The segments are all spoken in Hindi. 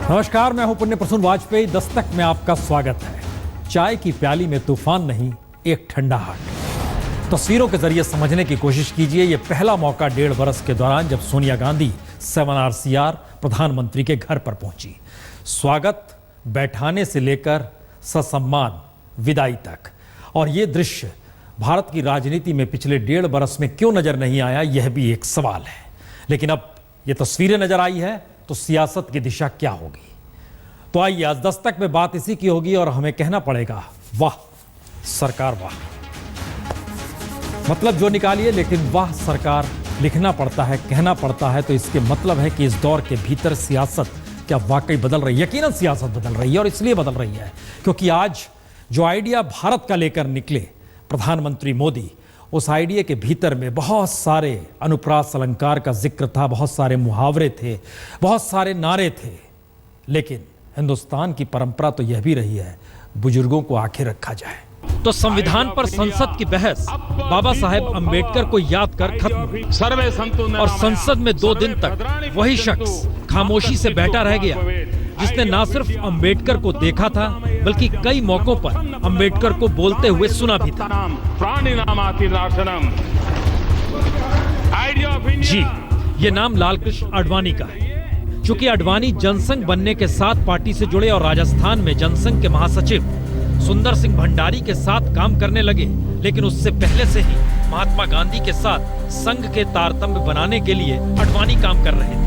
नमस्कार, मैं हूं पुण्य प्रसून वाजपेयी। दस्तक में आपका स्वागत है। चाय की प्याली में तूफान नहीं, एक ठंडा हाथ। तस्वीरों के जरिए समझने की कोशिश कीजिए। यह पहला मौका 1.5 बरस के दौरान जब सोनिया गांधी 7RCR प्रधानमंत्री के घर पर पहुंची। स्वागत बैठाने से लेकर ससम्मान विदाई तक। और यह दृश्य भारत की राजनीति में पिछले 1.5 बरस में क्यों नजर नहीं आया, यह भी एक सवाल है। लेकिन अब ये तस्वीरें नजर आई है तो सियासत की दिशा क्या होगी? तो आइए, आज दस्तक में बात इसी की होगी और हमें कहना पड़ेगा, वाह सरकार वाह। मतलब जो निकालिए, लेकिन वाह सरकार लिखना पड़ता है, कहना पड़ता है। तो इसके मतलब है कि इस दौर के भीतर सियासत क्या वाकई बदल रही है। यकीनन सियासत बदल रही है, और इसलिए बदल रही है क्योंकि आज जो आइडिया भारत का लेकर निकले प्रधानमंत्री मोदी, उस आइडिया के भीतर में बहुत सारे अनुप्रास अलंकार का जिक्र था, बहुत सारे मुहावरे थे, बहुत सारे नारे थे। लेकिन हिंदुस्तान की परंपरा तो यह भी रही है, बुजुर्गों को आखिर रखा जाए। तो संविधान पर संसद की बहस बाबा साहेब अंबेडकर को याद कर खत्म हुई और संसद में 2 दिन तक वही शख्स खामोशी से बैठा रह गया जिसने ना सिर्फ अंबेडकर को देखा था बल्कि कई मौकों पर अंबेडकर को बोलते हुए सुना भी था। जी, ये नाम लालकृष्ण आडवाणी का है। चूंकि आडवाणी जनसंघ बनने के साथ पार्टी से जुड़े और राजस्थान में जनसंघ के महासचिव सुंदर सिंह भंडारी के साथ काम करने लगे, लेकिन उससे पहले से ही महात्मा गांधी के साथ संघ के तारतम्य बनाने के लिए आडवाणी काम कर रहे थे।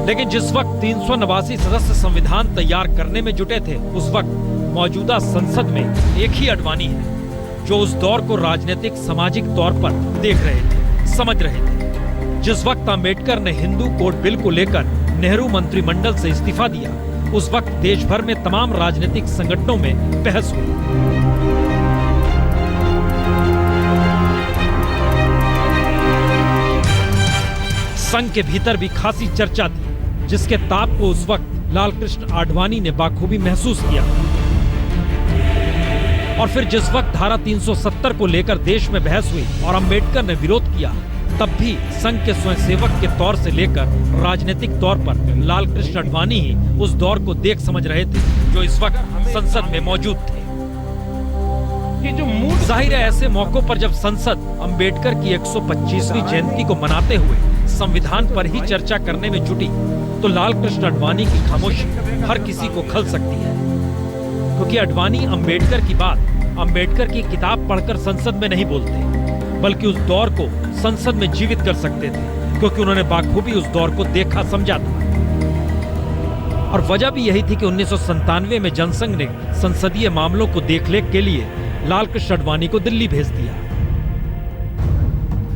लेकिन जिस वक्त 389 सदस्य संविधान तैयार करने में जुटे थे, उस वक्त मौजूदा संसद में एक ही आडवाणी है जो उस दौर को राजनीतिक सामाजिक तौर पर देख रहे थे, समझ रहे थे। जिस वक्त अंबेडकर ने हिंदू कोड बिल को लेकर नेहरू मंत्रिमंडल से इस्तीफा दिया, उस वक्त देश भर में तमाम राजनीतिक संगठनों में बहस हुई। संघ के भीतर भी खासी चर्चा थी, जिसके ताप को उस वक्त लालकृष्ण आडवाणी ने बाखूबी महसूस किया। और फिर जिस वक्त धारा 370 को लेकर देश में बहस हुई और अंबेडकर ने विरोध किया, तब भी संघ के स्वयंसेवक के तौर से लेकर राजनीतिक तौर पर लालकृष्ण आडवाणी ही उस दौर को देख समझ रहे थे जो इस वक्त संसद में मौजूद थे। जाहिर है, ऐसे मौकों पर जब संसद अंबेडकर की 125वीं जयंती को मनाते हुए संविधान पर ही चर्चा करने में जुटी, तो लालकृष्ण आडवाणी की खामोशी हर किसी को खल सकती है। क्योंकि आडवाणी अंबेडकर की बात अंबेडकर की किताब पढ़कर संसद में नहीं बोलते, बल्कि उस दौर को संसद में जीवित कर सकते थे, क्योंकि उन्होंने बाखूबी उस दौर को देखा समझा था। और वजह भी यही थी कि 1997 में जनसंघ ने संसदीय मामलों को देखरेख के लिए लालकृष्ण आडवाणी को दिल्ली भेज दिया।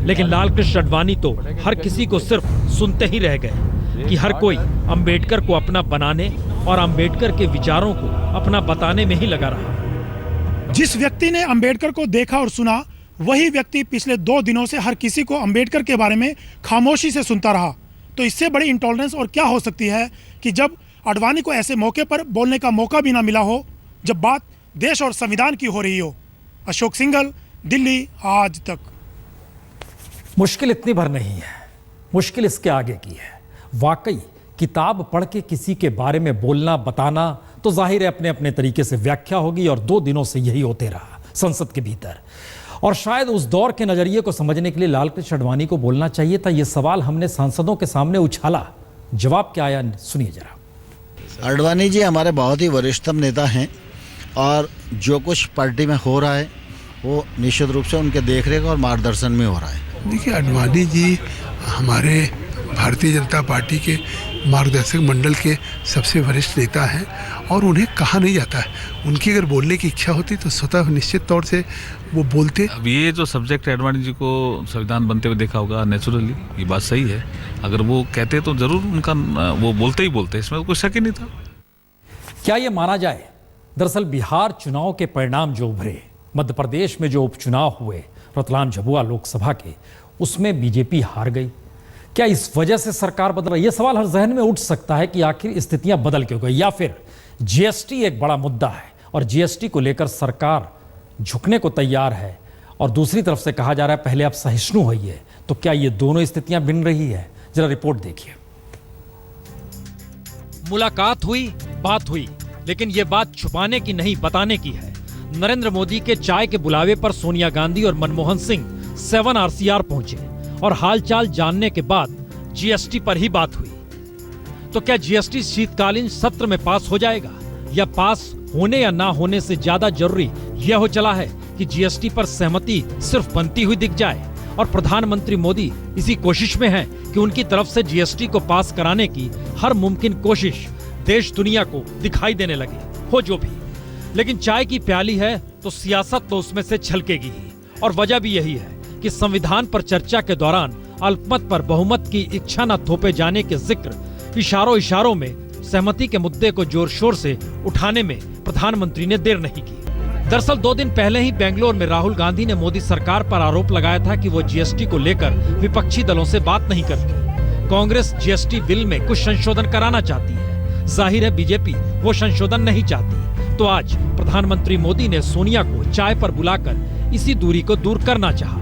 लेकिन लालकृष्ण आडवाणी तो हर किसी को सिर्फ सुनते ही रह गए कि हर कोई अंबेडकर को अपना बनाने और अंबेडकर के विचारों को अपना बताने में ही लगा रहा। जिस व्यक्ति ने अंबेडकर को देखा और सुना, वही व्यक्ति पिछले 2 दिनों से हर किसी को अंबेडकर के बारे में खामोशी से सुनता रहा। तो इससे बड़ी इंटॉलरेंस और क्या हो सकती है कि जब आडवाणी को ऐसे मौके पर बोलने का मौका भी ना मिला हो, जब बात देश और संविधान की हो रही हो। अशोक सिंघल, दिल्ली, आज तक। मुश्किल इतनी भर नहीं है, मुश्किल इसके आगे की है। वाकई किताब पढ़ के किसी के बारे में बोलना, बताना तो जाहिर है अपने अपने तरीके से व्याख्या होगी, और 2 दिनों से यही होते रहा संसद के भीतर। और शायद उस दौर के नजरिए को समझने के लिए लालकृष्ण आडवाणी को बोलना चाहिए था। यह सवाल हमने सांसदों के सामने उछाला, जवाब क्या आया सुनिए जरा। आडवाणी जी हमारे बहुत ही वरिष्ठतम नेता हैं, और जो कुछ पार्टी में हो रहा है वो निश्चित रूप से उनके देखरेख और मार्गदर्शन में हो रहा है। देखिए, आडवाणी जी हमारे भारतीय जनता पार्टी के मार्गदर्शक मंडल के सबसे वरिष्ठ नेता हैं, और उन्हें कहा नहीं जाता है। उनकी अगर बोलने की इच्छा होती तो स्वतः निश्चित तौर से वो बोलते। अब ये जो सब्जेक्ट है, आडवाणी जी को संविधान बनते हुए देखा होगा नेचुरली, ये बात सही है। अगर वो कहते तो जरूर उनका वो बोलते ही बोलते, इसमें तो कोई शक ही नहीं था। क्या ये माना जाए, दरअसल बिहार चुनाव के परिणाम जो उभरे, मध्य प्रदेश में जो उपचुनाव हुए रतलाम झाबुआ लोकसभा के, उसमें बीजेपी हार गई। क्या इस वजह से सरकार बदल रही है? यह सवाल हर जहन में उठ सकता है कि आखिर स्थितियां बदल क्यों गई, या फिर जीएसटी एक बड़ा मुद्दा है और जीएसटी को लेकर सरकार झुकने को तैयार है, और दूसरी तरफ से कहा जा रहा है पहले आप सहिष्णु होइए। तो क्या ये दोनों स्थितियां भिन्न रही है? जरा रिपोर्ट देखिए। मुलाकात हुई, बात हुई, लेकिन ये बात छुपाने की नहीं, बताने की है। नरेंद्र मोदी के चाय के बुलावे पर सोनिया गांधी और मनमोहन सिंह 7 RCR पहुंचे और हालचाल जानने के बाद जीएसटी पर ही बात हुई। तो क्या जीएसटी शीतकालीन सत्र में पास हो जाएगा, या पास होने या ना होने से ज्यादा जरूरी यह हो चला है कि जीएसटी पर सहमति सिर्फ बनती हुई दिख जाए और प्रधानमंत्री मोदी इसी कोशिश में हैं कि उनकी तरफ से जीएसटी को पास कराने की हर मुमकिन कोशिश देश दुनिया को दिखाई देने लगे, हो जो भी। लेकिन चाय की प्याली है तो सियासत तो उसमें से छलकेगी ही, और वजह भी यही है कि संविधान पर चर्चा के दौरान अल्पमत पर बहुमत की इच्छा न थोपे जाने के जिक्र इशारों में सहमति के मुद्दे को जोर शोर से उठाने में प्रधानमंत्री ने देर नहीं की। दरअसल 2 दिन पहले ही बेंगलोर में राहुल गांधी ने मोदी सरकार पर आरोप लगाया था कि वो जीएसटी को लेकर विपक्षी दलों से बात नहीं करती। कांग्रेस जीएसटी बिल में कुछ संशोधन कराना चाहती है, जाहिर है बीजेपी वो संशोधन नहीं चाहती। तो आज प्रधानमंत्री मोदी ने सोनिया को चाय पर बुलाकर इसी दूरी को दूर करना चाहा।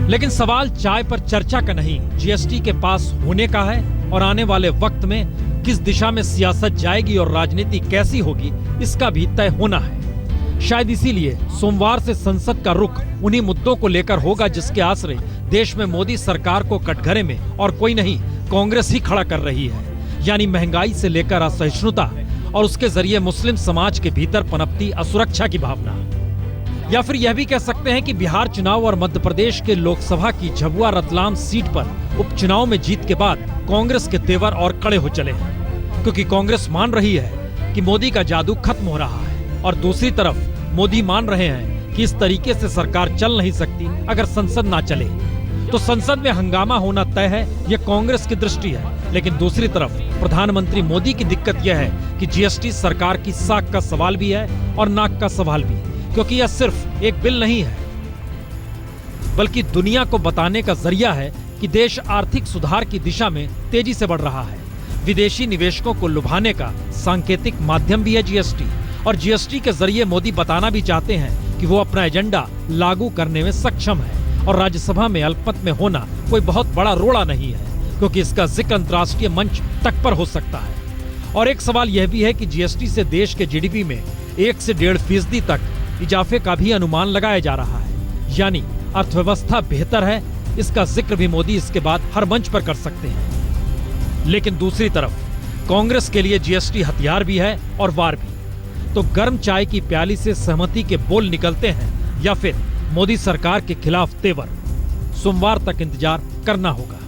लेकिन सवाल चाय पर चर्चा का नहीं, जीएसटी के पास होने का है, और आने वाले वक्त में किस दिशा में सियासत जाएगी और राजनीति कैसी होगी इसका भी तय होना है। शायद इसीलिए सोमवार से संसद का रुख उन्हीं मुद्दों को लेकर होगा जिसके आसरे देश में मोदी सरकार को कटघरे में और कोई नहीं, कांग्रेस ही खड़ा कर रही है। यानी महंगाई से लेकर असहिष्णुता और उसके जरिए मुस्लिम समाज के भीतर पनपती असुरक्षा की भावना। या फिर यह भी कह सकते हैं कि बिहार चुनाव और मध्य प्रदेश के लोकसभा की झबुआ रतलाम सीट पर उपचुनाव में जीत के बाद कांग्रेस के तेवर और कड़े हो चले हैं, क्योंकि कांग्रेस मान रही है कि मोदी का जादू खत्म हो रहा है, और दूसरी तरफ मोदी मान रहे हैं कि इस तरीके से सरकार चल नहीं सकती अगर संसद ना चले। तो संसद में हंगामा होना तय है, यह कांग्रेस की दृष्टि है। लेकिन दूसरी तरफ प्रधानमंत्री मोदी की दिक्कत यह है कि जीएसटी सरकार की साख का सवाल भी है और नाक का सवाल भी, क्योंकि यह सिर्फ एक बिल नहीं है बल्कि दुनिया को बताने का जरिया है कि देश आर्थिक सुधार की दिशा में तेजी से बढ़ रहा है। विदेशी निवेशकों को लुभाने का सांकेतिक माध्यम भी है जीएसटी, और जीएसटी के जरिए मोदी बताना भी चाहते हैं कि वो अपना एजेंडा लागू करने में सक्षम है, और राज्यसभा में अल्पमत में होना कोई बहुत बड़ा रोड़ा नहीं है, क्योंकि इसका जिक्र अंतर्राष्ट्रीय मंच तक पर हो सकता है। और एक सवाल यह भी है कि जीएसटी से देश के जीडीपी में 1 से 1.5% तक इजाफे का भी अनुमान लगाया जा रहा है। यानी अर्थव्यवस्था बेहतर है, इसका जिक्र भी मोदी इसके बाद हर मंच पर कर सकते हैं। लेकिन दूसरी तरफ कांग्रेस के लिए जीएसटी हथियार भी है और वार भी। तो गर्म चाय की प्याली से सहमति के बोल निकलते हैं या फिर मोदी सरकार के खिलाफ तेवर, सोमवार तक इंतजार करना होगा।